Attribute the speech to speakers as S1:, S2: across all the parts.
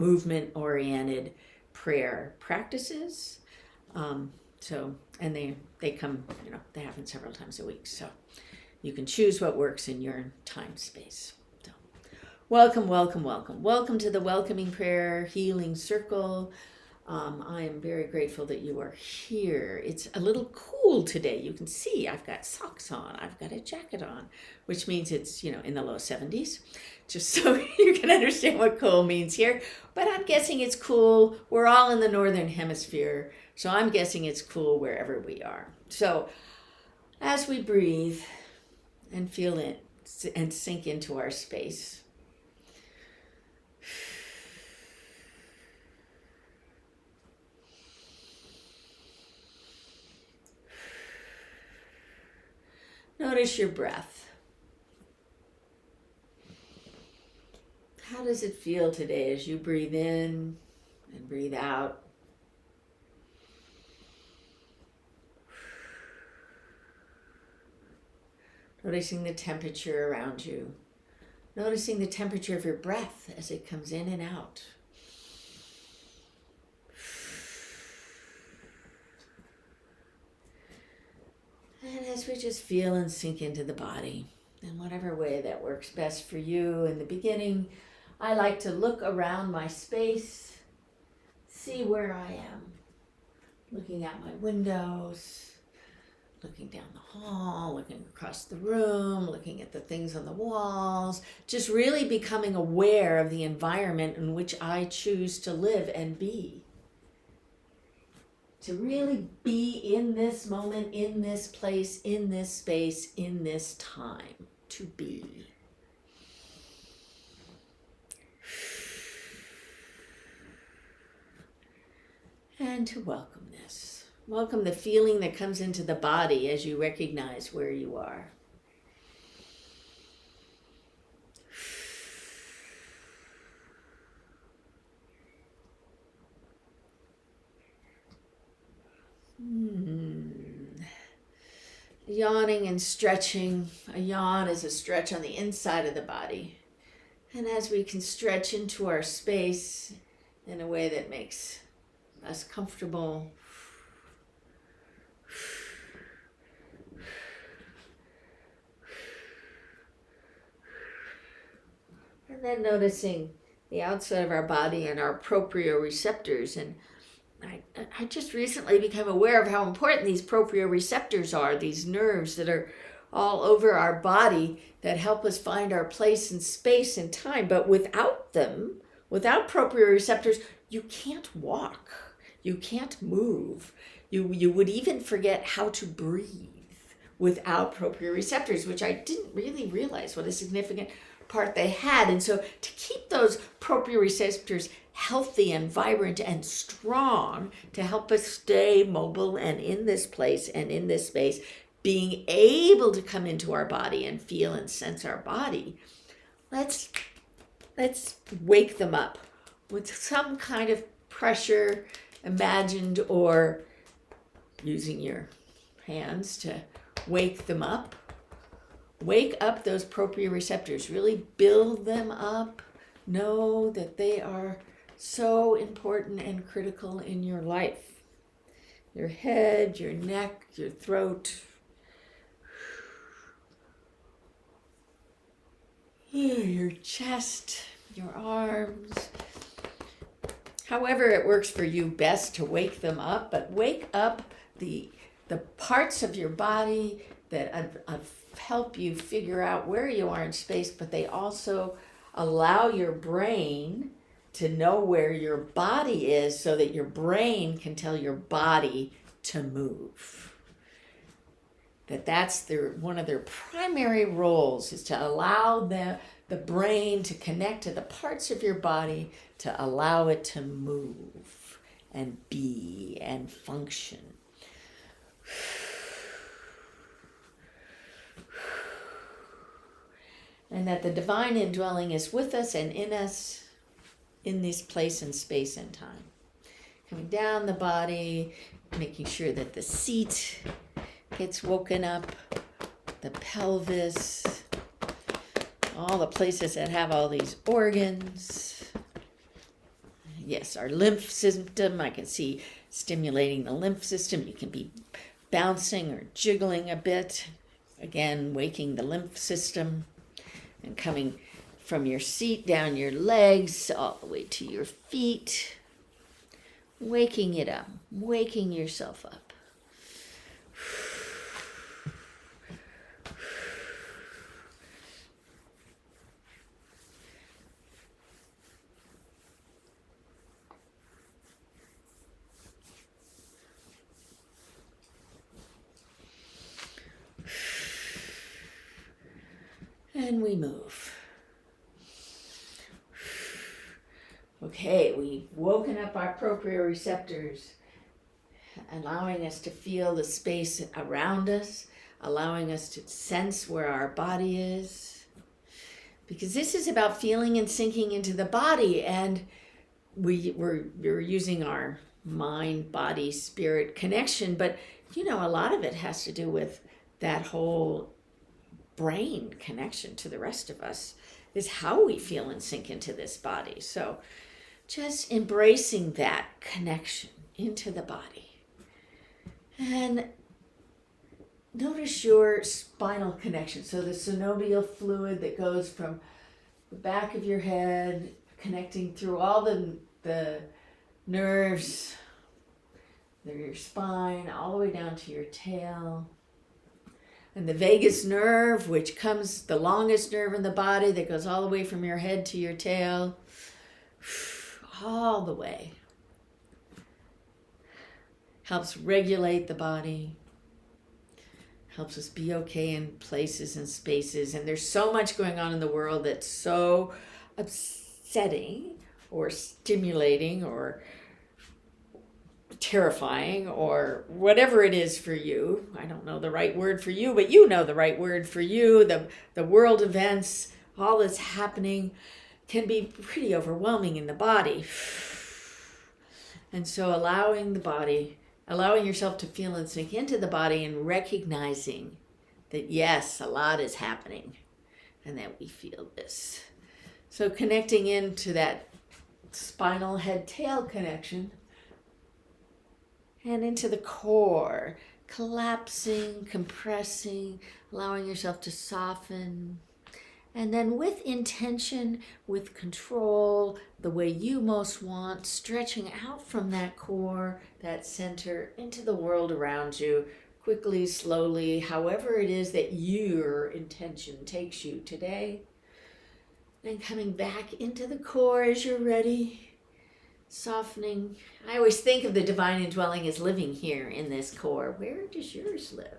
S1: movement-oriented prayer practices. And they come, they happen several times a week. So you can choose what works in your time space. So welcome, welcome, welcome. Welcome to the Welcoming Prayer Healing Circle. I am very grateful that you are here. It's a little cool today. You can see I've got socks on. I've got a jacket on, which means it's, in the low 70s, just so you can understand what cool means here. But I'm guessing it's cool. We're all in the Northern Hemisphere, so I'm guessing it's cool wherever we are. So as we breathe and feel it and sink into our space, notice your breath. How does it feel today as you breathe in and breathe out? Noticing the temperature around you. Noticing the temperature of your breath as it comes in and out. And as we just feel and sink into the body, in whatever way that works best for you. In the beginning, I like to look around my space, see where I am, looking out my windows, looking down the hall, looking across the room, looking at the things on the walls, just really becoming aware of the environment in which I choose to live and be. To really be in this moment, in this place, in this space, in this time. To be. And to welcome this. Welcome the feeling that comes into the body as you recognize where you are. Yawning and stretching. A yawn is a stretch on the inside of the body. And as we can stretch into our space in a way that makes us comfortable, and then noticing the outside of our body and our proprioceptors. And I just recently became aware of how important these proprioceptors are, these nerves that are all over our body that help us find our place in space and time. But without them, without proprioceptors, you can't walk, you can't move. You would even forget how to breathe without proprioceptors, which I didn't really realize what a significant part they had. And so to keep those proprioceptors healthy and vibrant and strong, to help us stay mobile and in this place and in this space, being able to come into our body and feel and sense our body, let's wake them up with some kind of pressure, imagined or using your hands to wake them up. Wake up those proprioceptors, really build them up. Know that they are so important and critical in your life. Your head, your neck, your throat. Your chest, your arms. However it works for you best to wake them up, but wake up the parts of your body that help you figure out where you are in space, but they also allow your brain to know where your body is so that your brain can tell your body to move. That's one of their primary roles, is to allow the brain to connect to the parts of your body to allow it to move and be and function. And that the divine indwelling is with us and in us in this place and space and time. Coming down the body, making sure that the seat gets woken up, the pelvis, all the places that have all these organs. yes, our lymph system. I can see stimulating the lymph system. You can be bouncing or jiggling a bit. Again, waking the lymph system and coming from your seat down your legs all the way to your feet. Waking it up, waking yourself up. And we move. Okay, we've woken up our proprioceptors, allowing us to feel the space around us, allowing us to sense where our body is. Because this is about feeling and sinking into the body, and we're using our mind, body, spirit connection, but a lot of it has to do with that whole brain connection to the rest of us, is how we feel and sink into this body. So just embracing that connection into the body. And notice your spinal connection. So the synovial fluid that goes from the back of your head, connecting through all the nerves, your spine, all the way down to your tail. And the vagus nerve, which comes the longest nerve in the body, that goes all the way from your head to your tail, all the way. Helps regulate the body, helps us be okay in places and spaces. And there's so much going on in the world that's so upsetting or stimulating or terrifying or whatever it is for you. I don't know the right word for you, but you know the right word for you. The world events, all that's happening can be pretty overwhelming in the body. And so allowing yourself to feel and sink into the body and recognizing that yes, a lot is happening and that we feel this. So connecting into that spinal head-tail connection and into the core, collapsing, compressing, allowing yourself to soften. And then with intention, with control, the way you most want, stretching out from that core, that center, into the world around you, quickly, slowly, however it is that your intention takes you today. Then coming back into the core as you're ready. Softening. I always think of the divine indwelling as living here in this core. Where does yours live?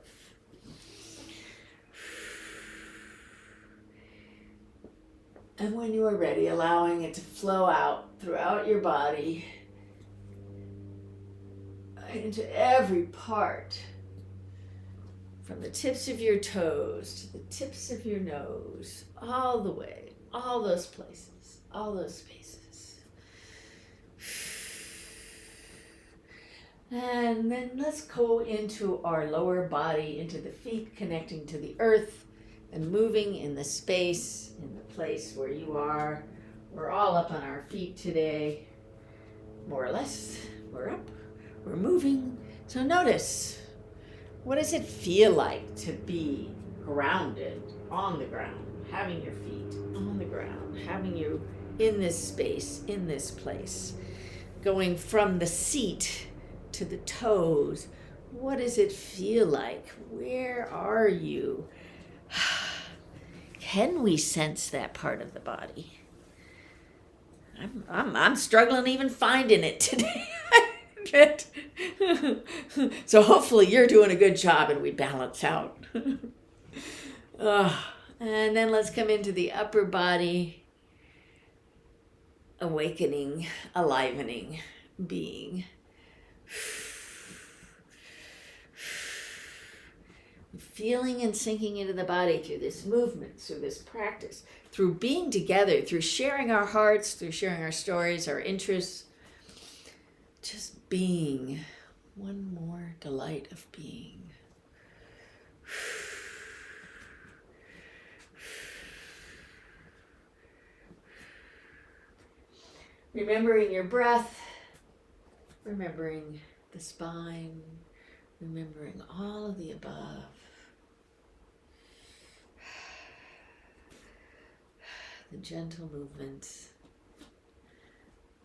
S1: And when you are ready, allowing it to flow out throughout your body, into every part, from the tips of your toes to the tips of your nose, all the way, all those places, all those spaces. And then let's go into our lower body, into the feet, connecting to the earth and moving in the space, in the place where you are. We're all up on our feet today, more or less. We're up, we're moving. So notice, what does it feel like to be grounded on the ground, having your feet on the ground, having you in this space, in this place, going from the seat to the toes? What does it feel like? Where are you? Can we sense that part of the body? I'm struggling even finding it today. So hopefully you're doing a good job and we balance out. And then let's come into the upper body, awakening, alivening, being. Feeling and sinking into the body through this movement, through this practice, through being together, through sharing our hearts, through sharing our stories, our interests. Just being. One more delight of being. Remembering your breath, remembering the spine, remembering all of the above. The gentle movements.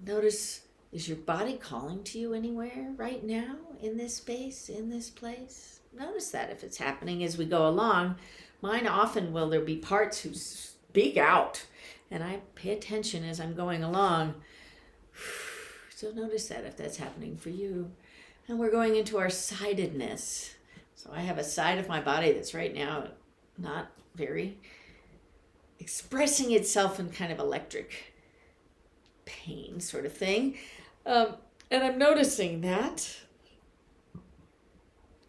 S1: Notice, is your body calling to you anywhere right now in this space, in this place? Notice that if it's happening as we go along. Mine often will there be parts who speak out, and I pay attention as I'm going along. So notice that if that's happening for you. And we're going into our sidedness. So I have a side of my body that's right now not very expressing itself in kind of electric pain sort of thing. And I'm noticing that.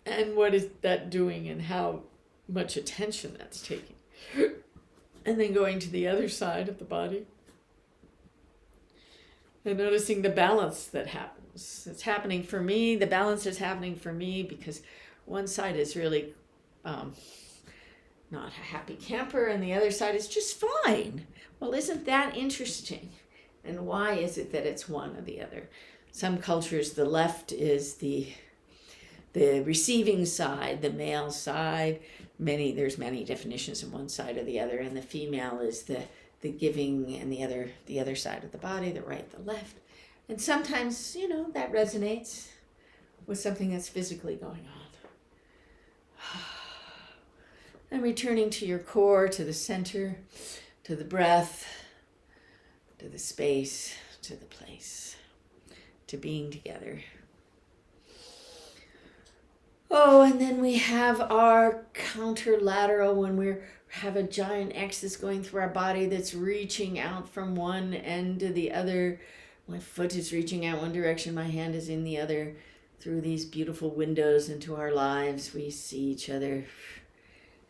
S1: And what is that doing and how much attention that's taking. And then going to the other side of the body. And noticing the balance that happens. It's happening for me. The balance is happening for me because one side is really not a happy camper and the other side is just fine. Well, isn't that interesting? And why is it that it's one or the other? Some cultures, the left is the receiving side, the male side. There's many definitions of one side or the other, and the female is the giving, and the other side of the body, the right, the left. And sometimes, that resonates with something that's physically going on. And returning to your core, to the center, to the breath, to the space, to the place, to being together. Oh, and then we have our counterlateral when we have a giant X that's going through our body that's reaching out from one end to the other. My foot is reaching out one direction, my hand is in the other. Through these beautiful windows into our lives, we see each other.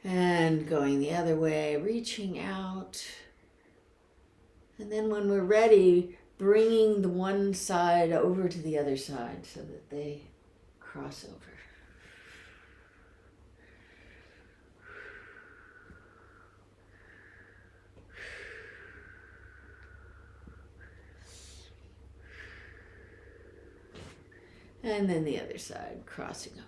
S1: And going the other way, reaching out. And then when we're ready, bringing the one side over to the other side so that they cross over. And then the other side, crossing over.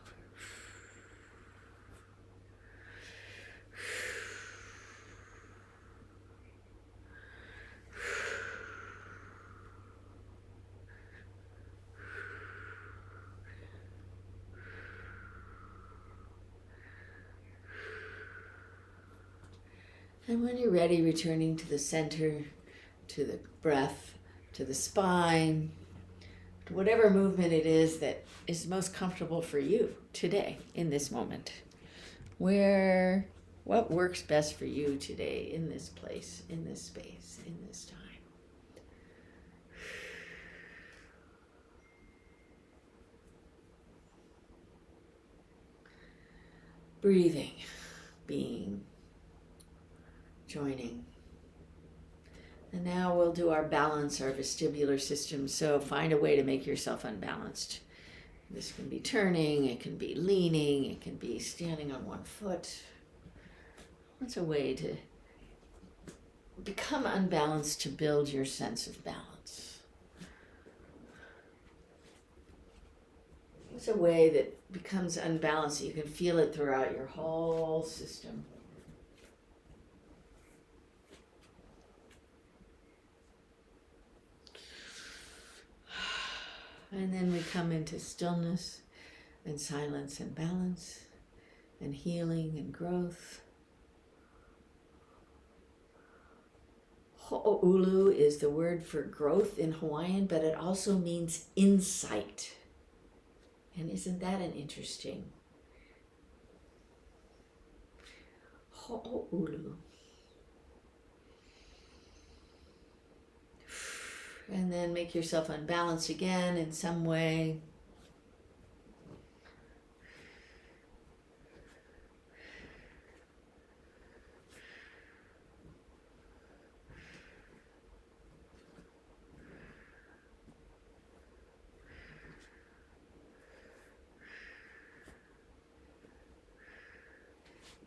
S1: And when you're ready, returning to the center, to the breath, to the spine, to whatever movement it is that is most comfortable for you today, in this moment. What works best for you today, in this place, in this space, in this time. Breathing, being, joining. And now we'll do our balance, our vestibular system. So find a way to make yourself unbalanced. This can be turning, it can be leaning, it can be standing on one foot. What's a way to become unbalanced to build your sense of balance? What's a way that becomes unbalanced so you can feel it throughout your whole system? And then we come into stillness and silence and balance and healing and growth. Ho'olu is the word for growth in Hawaiian, but it also means insight. And isn't that an interesting? Ho'olu. And then make yourself unbalanced again in some way.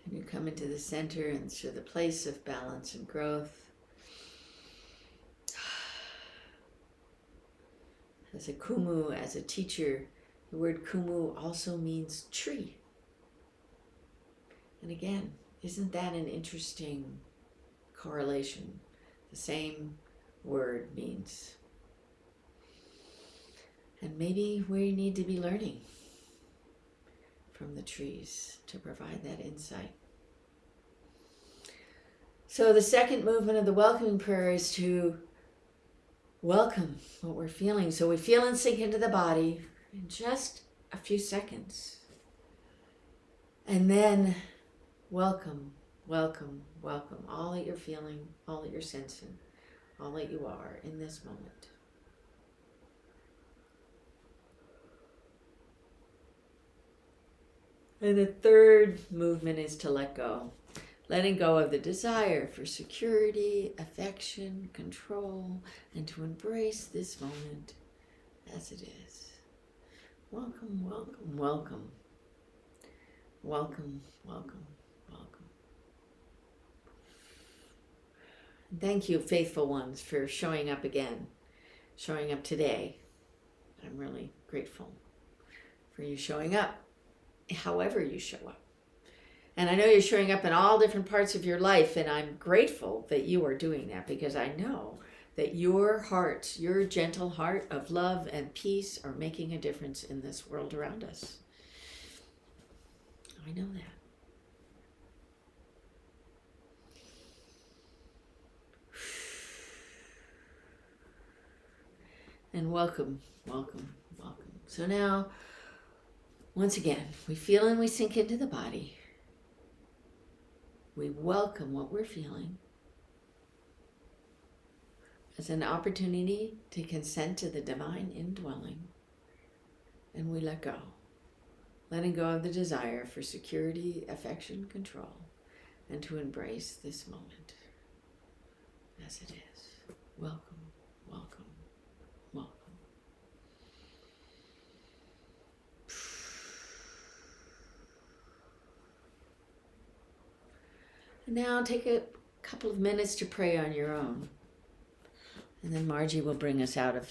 S1: And you come into the center and to the place of balance and growth. As a kumu, as a teacher, the word kumu also means tree. And again, isn't that an interesting correlation? The same word means. And maybe we need to be learning from the trees to provide that insight. So the second movement of the welcoming prayer is to welcome what we're feeling. So we feel and sink into the body in just a few seconds. And then welcome, welcome, welcome all that you're feeling, all that you're sensing, all that you are in this moment. And the third movement is to let go. Letting go of the desire for security, affection, control, and to embrace this moment as it is. Welcome, welcome, welcome. Welcome, welcome, welcome. Thank you, faithful ones, for showing up again, showing up today. I'm really grateful for you showing up, however you show up. And I know you're showing up in all different parts of your life, and I'm grateful that you are doing that, because I know that your heart, your gentle heart of love and peace are making a difference in this world around us. I know that. And welcome, welcome, welcome. So now, once again, we feel and we sink into the body. We welcome what we're feeling as an opportunity to consent to the divine indwelling. And we let go, letting go of the desire for security, affection, control, and to embrace this moment as it is. Welcome, welcome, welcome. And now take a couple of minutes to pray on your own. And then Margie will bring us out of